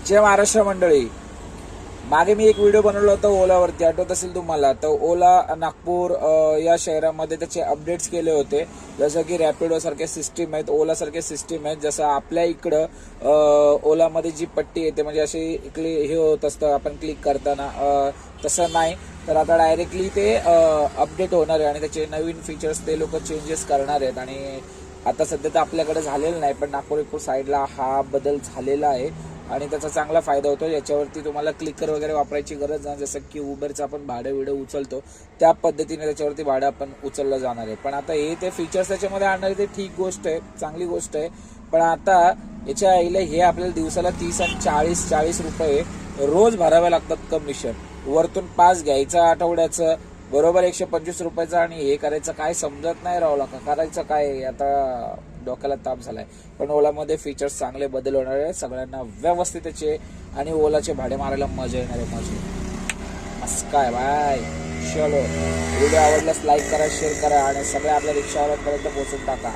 जय महाराष्ट्र मंडळी. मागे मी एक व्हिडिओ बनवला होता ओलावरती, आठवत असेल तुम्हाला. तर ओला नागपूर या शहरामध्ये त्याचे अपडेट्स केले होते. जसं की रॅपिडो सारखे सिस्टीम आहेत, ओला सारखे सिस्टीम आहेत. जसं आपल्या इकडं ओलामध्ये जी पट्टी येते म्हणजे अशी हे होत असतं आपण क्लिक करताना, तसं नाही. तर आता डायरेक्टली ते अपडेट होणार आहे आणि त्याचे नवीन फीचर्स ते लोक चेंजेस करणार आहेत. आणि आता सध्या तर आपल्याकडे झालेलं नाही, पण नागपूर साईडला हा बदल झालेला आहे आणि त्याचा चांगला फायदा होतो. याच्यावरती तुम्हाला क्लिकर वगैरे वापरायची गरज नाही. जसं की उबरचं आपण भाडं उचलतो त्या पद्धतीने त्याच्यावरती भाडं आपण उचललं जाणार आहे. पण आता हे ते फीचर्स त्याच्यामध्ये आणणार ते ठीक गोष्ट आहे, चांगली गोष्ट आहे. पण आता याच्या आईला हे आपल्याला दिवसाला 30 आणि 40 रुपये रोज भरावे लागतात कमिशन. वरतून पास घ्यायचं आठवड्याचं बरोबर 125 रुपयाचं, आणि हे करायचं काय समजत नाही रावला का करायचं काय. आता डोक्याला ताप झालाय. पण ओलामध्ये फीचर्स चांगले बदल होणार आहे, सगळ्यांना व्यवस्थित त्याचे आणि ओलाचे भाडे मारायला मजा येणार आहे. मजा मस्त काय बाय. चलो, व्हिडिओ आवडल्यास लाईक करा, शेअर करा आणि सगळ्या आपल्या रिक्षावाल्यांपर्यंत पोहोचून टाका.